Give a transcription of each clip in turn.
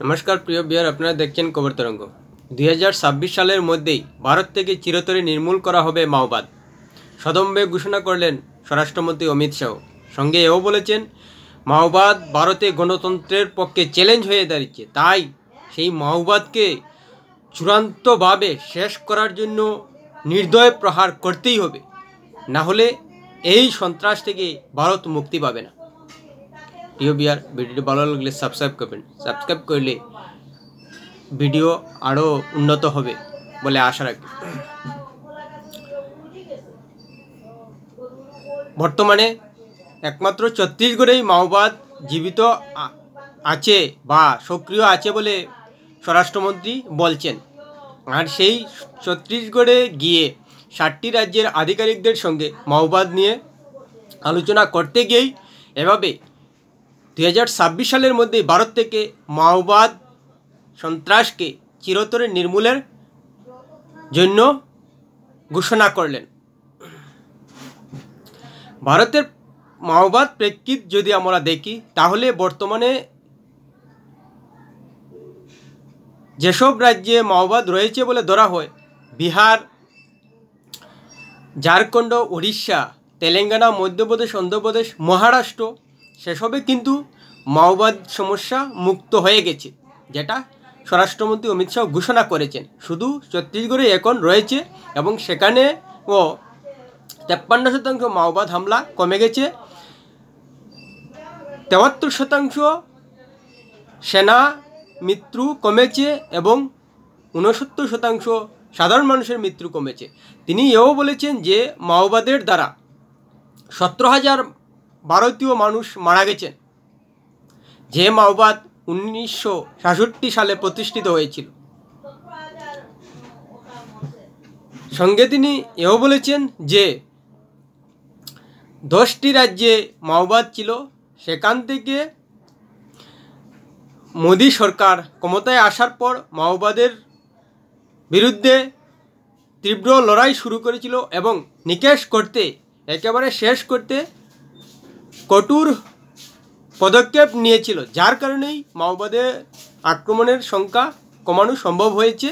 নমস্কার প্রিয় বিয়ার, আপনারা দেখছেন খবর তরঙ্গ। 2026 সালের মধ্যেই ভারত থেকে চিরতরে নির্মূল করা হবে মাওবাদ, সদম্ভে ঘোষণা করলেন স্বরাষ্ট্রমন্ত্রী অমিত শাহ। সঙ্গে এও বলেছেন, মাওবাদ ভারতে গণতন্ত্রের পক্ষে চ্যালেঞ্জ হয়ে দাঁড়িয়েছে, তাই সেই মাওবাদকে চূড়ান্তভাবে শেষ করার জন্য নির্দয় প্রহার করতেই হবে, না হলে এই সন্ত্রাস থেকে ভারত মুক্তি পাবে না। প্রিয় বিয়ার, ভিডিওটি ভালো লাগলে সাবস্ক্রাইব করবেন। সাবস্ক্রাইব করলে ভিডিও আরও উন্নত হবে বলে আশা রাখি। বর্তমানে একমাত্র ছত্তিশগড়েই মাওবাদ জীবিত আছে বা সক্রিয় আছে বলে স্বরাষ্ট্রমন্ত্রী বলছেন। আর সেই ছত্তিশগড়ে গিয়ে 7টি রাজ্যের আধিকারিকদের সঙ্গে মাওবাদ নিয়ে আলোচনা করতে গিয়েই এভাবে 2026 সালের মধ্যে ভারত থেকে মাওবাদ সন্ত্রাসকে চিরতরে নির্মূলের জন্য ঘোষণা করলেন। ভারতের মাওবাদ প্রেক্ষিত যদি আমরা দেখি, তাহলে বর্তমানে যেসব রাজ্যে মাওবাদ রয়েছে বলে ধরা হয়, বিহার, ঝাড়খণ্ড, উড়িষ্যা, তেলেঙ্গানা, মধ্যপ্রদেশ, অন্ধ্রপ্রদেশ, মহারাষ্ট্র, সেসবে কিন্তু মাওবাদ সমস্যা মুক্ত হয়ে গেছে, যেটা স্বরাষ্ট্রমন্ত্রী অমিত শাহ ঘোষণা করেছেন। শুধু ছত্তিশগড়ে এখন রয়েছে এবং সেখানেও 53% মাওবাদ হামলা কমে গেছে, 73% সেনা মৃত্যু কমেছে এবং 69% সাধারণ মানুষের মৃত্যু কমেছে। তিনি এও বলেছেন যে মাওবাদের দ্বারা 17,000 ভারতীয় মানুষ মারা গেছেন, যে মাওবাদ 1966 সালে প্রতিষ্ঠিত হয়েছিল। সঙ্গে তিনি এও বলেছেন যে 10টি রাজ্যে মাওবাদ ছিল, সেখান থেকে মোদী সরকার ক্ষমতায় আসার পর মাওবাদের বিরুদ্ধে তীব্র লড়াই শুরু করেছিল এবং নিকেশ করতে, একেবারে শেষ করতে কঠোর পদক্ষেপ নিয়েছিল, যার কারণেই মাওবাদের আক্রমণের সংখ্যা কমানো সম্ভব হয়েছে।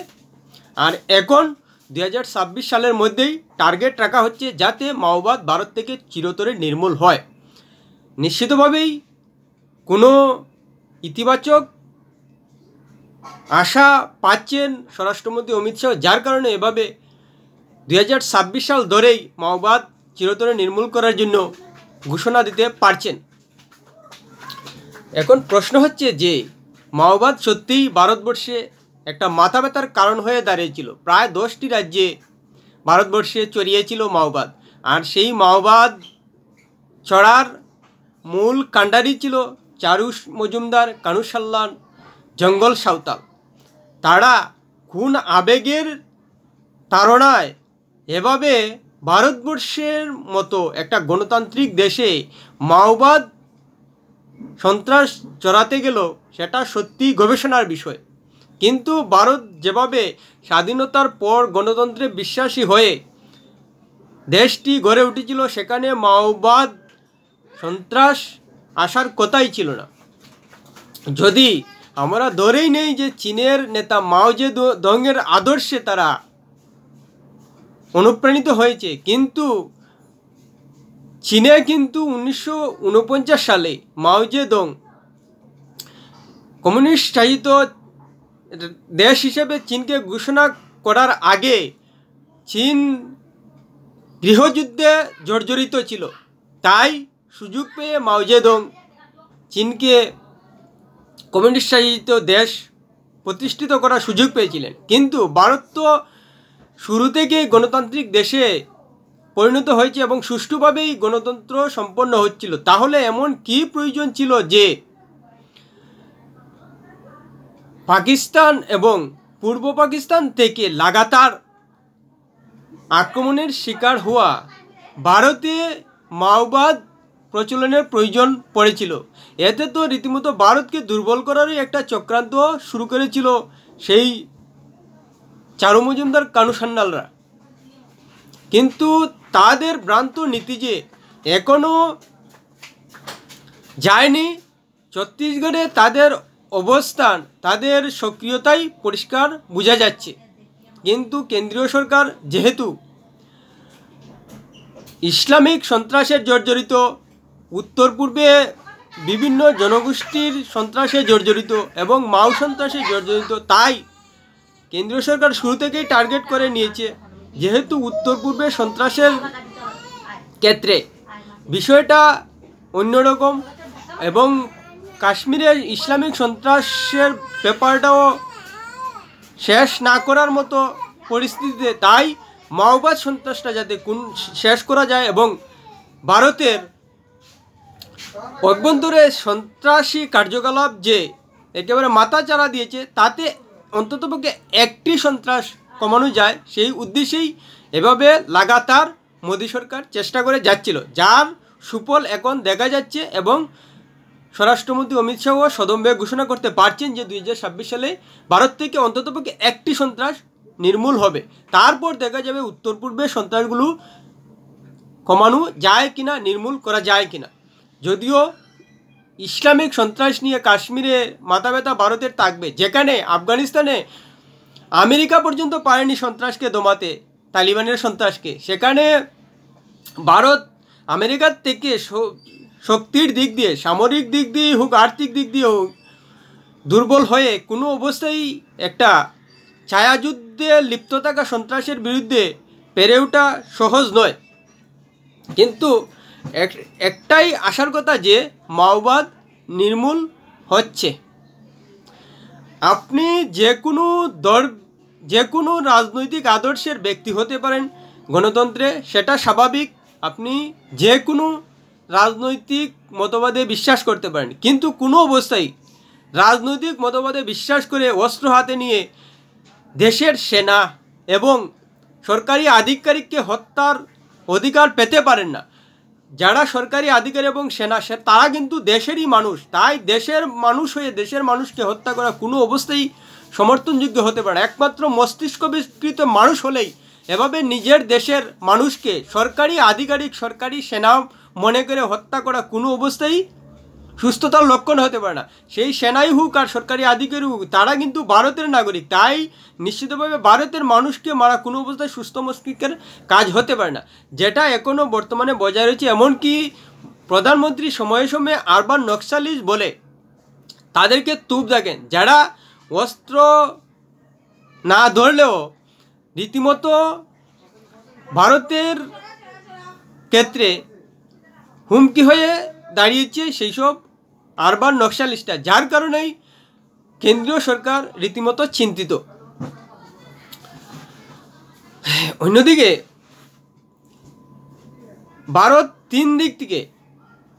আর এখন 2026 সালের মধ্যেই টার্গেট রাখা হচ্ছে যাতে মাওবাদ ভারত থেকে চিরতরে নির্মূল হয়। নিশ্চিতভাবেই কোনো ইতিবাচক আশা পাচ্ছেন স্বরাষ্ট্রমন্ত্রী অমিত শাহ, যার কারণে এভাবে 2026 সাল ধরেই মাওবাদ চিরতরে নির্মূল করার জন্য ঘোষণা দিতে পারছেন। এখন প্রশ্ন হচ্ছে যে মাওবাদ সত্যিই ভারতবর্ষে একটা মাথা ব্যথার কারণ হয়ে দাঁড়িয়েছিল। প্রায় 10টি রাজ্যে ভারতবর্ষে ছড়িয়েছিল মাওবাদ, আর সেই মাওবাদ ছড়ার মূল কাণ্ডারি ছিল চারু মজুমদার, কানু সাল্লান, জঙ্গল সাঁওতাল। তারা কোন আবেগের তাড়নায় এভাবে ভারতবর্ষের মতো একটা গণতান্ত্রিক দেশে মাওবাদ সন্ত্রাস চড়াতে গেল, সেটা সত্যি গবেষণার বিষয়। কিন্তু ভারত যেভাবে স্বাধীনতার পর গণতন্ত্রে বিশ্বাসী হয়ে দেশটি গড়ে উঠেছিল, সেখানে মাওবাদ সন্ত্রাস আসার কথাই ছিল না। যদি আমরা ধরেই নেই যে চীনের নেতা মাও জেদুংয়ের আদর্শে তারা অনুপ্রাণিত হয়েছে, কিন্তু চীনে কিন্তু 1949 সালে মাও জেদুং কমিউনিস্ট শাসিত দেশ হিসেবে চীনকে ঘোষণা করার আগে চীন গৃহযুদ্ধে জর্জরিত ছিল, তাই সুযোগ পেয়ে মাও জেদুং চীনকে কমিউনিস্ট শাসিত দেশ প্রতিষ্ঠিত করার সুযোগ পেয়েছিলেন। কিন্তু ভারত তো শুরু থেকেই গণতান্ত্রিক দেশে পরিণত হয়েছে এবং সুষ্ঠুভাবেই গণতন্ত্র সম্পন্ন হচ্ছিল। তাহলে এমন কি প্রয়োজন ছিল যে পাকিস্তান এবং পূর্ব পাকিস্তান থেকে লাগাতার আক্রমণের শিকার হওয়া ভারতে মাওবাদ প্রচলনের প্রয়োজন পড়েছিল? এতে তো রীতিমতো ভারতকে দুর্বল করারই একটা চক্রান্ত শুরু করেছিল সেই চারু মজুমদার, কানু সান্যালরা। কিন্তু তাদের ভ্রান্ত নীতি যে এখনও যায়নি, ছত্তিশগড়ে তাদের অবস্থান, তাদের সক্রিয়তাই পরিষ্কার বোঝা যাচ্ছে। কিন্তু কেন্দ্রীয় সরকার যেহেতু ইসলামিক সন্ত্রাসের জর্জরিত, উত্তর পূর্বে বিভিন্ন জনগোষ্ঠীর সন্ত্রাসে জর্জরিত এবং মাও সন্ত্রাসে জর্জরিত, তাই কেন্দ্রীয় সরকার শুরু থেকেই টার্গেট করে নিয়েছে, যেহেতু উত্তর পূর্বে সন্ত্রাসের ক্ষেত্রে বিষয়টা অন্যরকম এবং কাশ্মীরের ইসলামিক সন্ত্রাসের ব্যাপারটাও শেষ না করার মতো পরিস্থিতিতে, তাই মাওবাদ সন্ত্রাসটা যাতে শেষ করা যায় এবং ভারতের অভ্যন্তরে সন্ত্রাসী কার্যকলাপ যে একেবারে মাথা চাড়া দিয়েছে, তাতে অন্ততপক্ষে একটি সন্ত্রাস কমানো যায়, সেই উদ্দেশ্যেই এভাবে লাগাতার মোদী সরকার চেষ্টা করে যাচ্ছিল, যার সুফল এখন দেখা যাচ্ছে। এবং স্বরাষ্ট্রমন্ত্রী অমিত শাহ সদম্বে ঘোষণা করতে পারছেন যে 2026 সালে ভারত থেকে অন্ততপক্ষে একটি সন্ত্রাস নির্মূল হবে। তারপর দেখা যাবে উত্তর পূর্বে সন্ত্রাসগুলো কমানো যায় কিনা, নির্মূল করা যায় কিনা। যদিও ইসলামিক সন্ত্রাস নিয়ে কাশ্মীরে মাথা ব্যথা ভারতের থাকবে, যেখানে আফগানিস্তানে আমেরিকা পর্যন্ত পারেনি সন্ত্রাসকে দমাতে, তালিবানের সন্ত্রাসকে, সেখানে ভারত আমেরিকার থেকে শক্তির দিক দিয়ে, সামরিক দিক দিয়ে হোক, আর্থিক দিক দিয়ে হোক, দুর্বল হয়ে কোনো অবস্থায় একটা ছায়াযুদ্ধে লিপ্ত থাকা সন্ত্রাসের বিরুদ্ধে পেরে ওঠা সহজ নয়। কিন্তু একটাই আশার কথা যে মাওবাদ নির্মূল হচ্ছে। আপনি যে কোনো রাজনৈতিক আদর্শের ব্যক্তি হতে পারেন গণতন্ত্রে, সেটা স্বাভাবিক। আপনি যে কোনো রাজনৈতিক মতবাদে বিশ্বাস করতে পারেন, কিন্তু কোনো অবস্থায় রাজনৈতিক মতবাদে বিশ্বাস করে অস্ত্র হাতে নিয়ে দেশের সেনা এবং সরকারি আধিকারিককে হত্যার অধিকার পেতে পারেন না। যারা সরকারি আধিকারিক এবং সেনা, তারা কিন্তু দেশেরই মানুষ, তাই দেশের মানুষ হয়ে দেশের মানুষকে হত্যা করা কোনো অবস্থায় সমর্থনযোগ্য হতে পারে না। একমাত্র মস্তিষ্ক বিকৃত মানুষ হলেই এভাবে নিজের দেশের মানুষকে সরকারি আধিকারিক, সরকারি সেনা মনে করে হত্যা করা কোনো অবস্থায় সুস্থতার লক্ষণ হতে পারে না। সেই সেনাই হোক আর সরকারি আধিকারিক হোক, তারা কিন্তু ভারতের নাগরিক, তাই নিশ্চিতভাবে ভারতের মানুষকে মারা কোনো অবস্থায় সুস্থ মস্তিষ্কের কাজ হতে পারে না, যেটা এখনও বর্তমানে বজায় রয়েছে। এমনকি প্রধানমন্ত্রী সময়ে সময়ে আরবান নকশালিস্ট বলে তাদেরকে তুপ দেখেন, যারা অস্ত্র না ধরলেও রীতিমতো ভারতের ক্ষেত্রে হুমকি হয়ে দাঁড়িয়েছে সেই সব আরবান নকশালিস্টরা, যার কারণেই কেন্দ্রীয় সরকার রীতিমতো চিন্তিত। অন্যদিকে ভারত তিন দিক থেকে,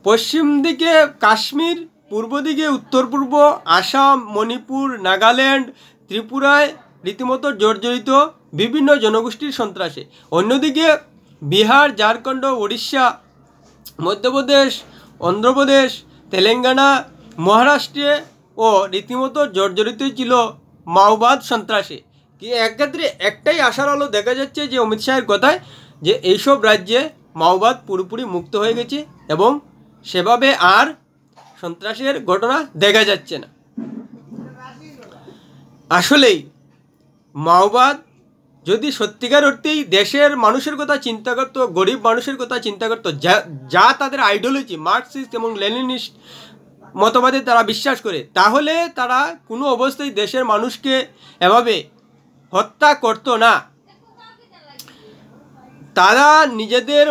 পশ্চিম দিকে কাশ্মীর, পূর্ব দিকে উত্তর পূর্ব, আসাম, মণিপুর, নাগাল্যান্ড, ত্রিপুরায় রীতিমতো জর্জরিত বিভিন্ন জনগোষ্ঠীর সন্ত্রাসে। অন্যদিকে বিহার, ঝাড়খণ্ড, উড়িষ্যা, মধ্যপ্রদেশ, অন্ধ্রপ্রদেশ, তেলেঙ্গানা, মহারাষ্ট্রে ও রীতিমতো জর্জরিত ছিল মাওবাদ সন্ত্রাসে। কি এক্ষেত্রে একটাই আশার আলো দেখা যাচ্ছে যে অমিত শাহের কথায়, যে এইসব রাজ্যে মাওবাদ পুরোপুরি মুক্ত হয়ে গেছে এবং সেভাবে আর সন্ত্রাসের ঘটনা দেখা যাচ্ছে না। আসলেই মাওবাদ যদি সত্যিকার অর্থেই দেশের মানুষের কথা চিন্তা করতো, গরিব মানুষের কথা চিন্তা করতো, যা তাদের আইডিওলজি মার্কসিস্ট এবং লেনিনিস্ট মতবাদে তারা বিশ্বাস করে, তাহলে তারা কোনো অবস্থায় দেশের মানুষকে এভাবে হত্যা করতো না। তারা নিজেদের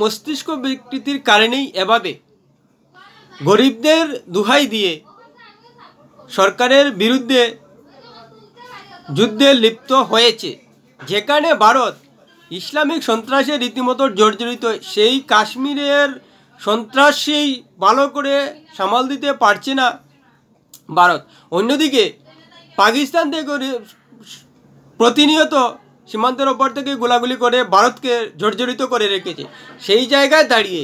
মস্তিষ্ক বিকৃতির কারণেই এভাবে গরিবদের দোহাই দিয়ে সরকারের বিরুদ্ধে যুদ্ধে লিপ্ত হয়েছে। যেখানে ভারত ইসলামিক সন্ত্রাসে রীতিমতো জর্জরিত, সেই কাশ্মীরের সন্ত্রাসী ভালো করে সামাল দিতে পারছে না ভারত। অন্যদিকে পাকিস্তান থেকে প্রতিনিয়ত সীমান্তের ওপর থেকে গোলাগুলি করে ভারতকে জর্জরিত করে রেখেছে। সেই জায়গায় দাঁড়িয়ে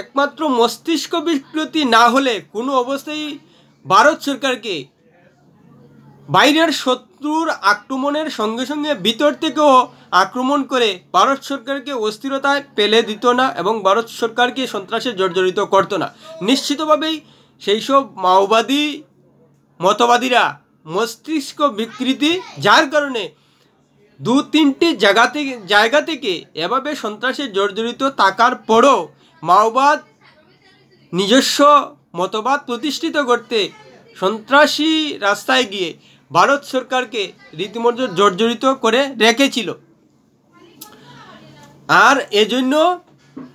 একমাত্র মস্তিষ্ক বিকৃতি না হলে কোনো অবস্থায় ভারত সরকারকে বাইরের শত্রুর আক্রমণের সঙ্গে সঙ্গে ভিতর থেকেও আক্রমণ করে ভারত সরকারকে অস্থিরতায় ফেলে দিত না এবং ভারত সরকারকে সন্ত্রাসে জর্জরিত করতো না। নিশ্চিতভাবেই সেই সব মাওবাদী মতবাদীরা মস্তিষ্ক বিকৃতি, যার কারণে 2-3টি জায়গা থেকে এভাবে সন্ত্রাসে জর্জরিত থাকার পরও মাওবাদ নিজস্ব মতবাদ প্রতিষ্ঠিত করতে সন্ত্রাসী রাস্তায় গিয়ে ভারত সরকারকে রীতিমতো জর্জরিত করে রেখেছিল। আর এজন্য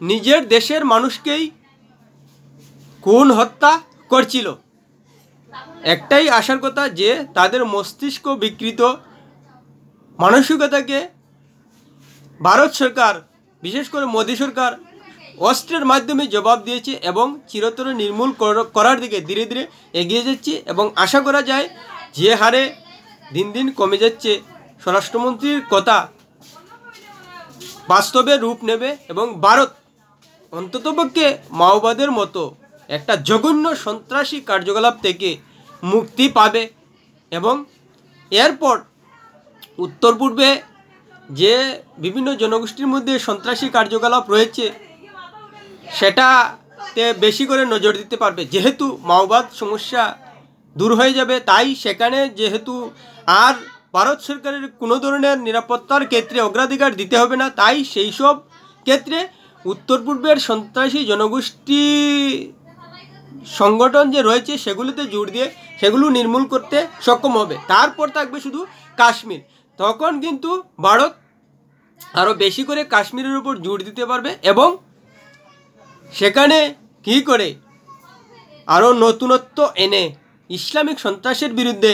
নিজের দেশের মানুষকেই খুন হত্যা করছিল। একটাই আশার কথা যে তাদের মস্তিষ্ক বিকৃত মানসিকতাকে ভারত সরকার, বিশেষ করে মোদী সরকার অস্ত্রের মাধ্যমে জবাব দিয়েছে এবং চিরতরে নির্মূল করার দিকে ধীরে ধীরে এগিয়ে যাচ্ছে। এবং আশা করা যায় যে হারে দিন দিন কমে যাচ্ছে, স্বরাষ্ট্রমন্ত্রীর কথা বাস্তবে রূপ নেবে এবং ভারত অন্ততপক্ষে মাওবাদের মতো একটা জঘন্য সন্ত্রাসী কার্যকলাপ থেকে মুক্তি পাবে। এবং এরপর উত্তর পূর্বে যে বিভিন্ন জনগোষ্ঠীর মধ্যে সন্ত্রাসী কার্যকলাপ রয়েছে সেটাতে বেশি করে নজর দিতে পারবে। যেহেতু মাওবাদ সমস্যা দূর হয়ে যাবে, তাই সেখানে যেহেতু আর ভারত সরকারের কোনো ধরনের নিরাপত্তার ক্ষেত্রে অগ্রাধিকার দিতে হবে না, তাই সেই সব ক্ষেত্রে উত্তর পূর্বের সন্ত্রাসী জনগোষ্ঠী সংগঠন যে রয়েছে সেগুলোতে জোর দিয়ে সেগুলো নির্মূল করতে সক্ষম হবে। তারপর থাকবে শুধু কাশ্মীর। তখন কিন্তু ভারত আরও বেশি করে কাশ্মীরের উপর জোর দিতে পারবে এবং সেখানে কী করে আরও নতুনত্ব এনে ইসলামিক সন্ত্রাসের বিরুদ্ধে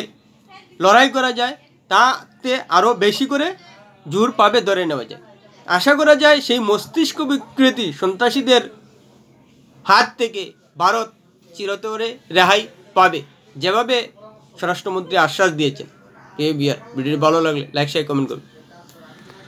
লড়াই করা যায় তাতে আরও বেশি করে জোর পাবে ধরে নেওয়া যায়। আশা করা যায় সেই মস্তিষ্ক বিকৃতি সন্ত্রাসীদের হাত থেকে ভারত চিরতরে রেহাই পাবে, যেভাবে স্বরাষ্ট্রমন্ত্রী আশ্বাস দিয়েছেন। ভিডিওটি ভালো লাগলে লাইক শেয়ার কমেন্ট করুন।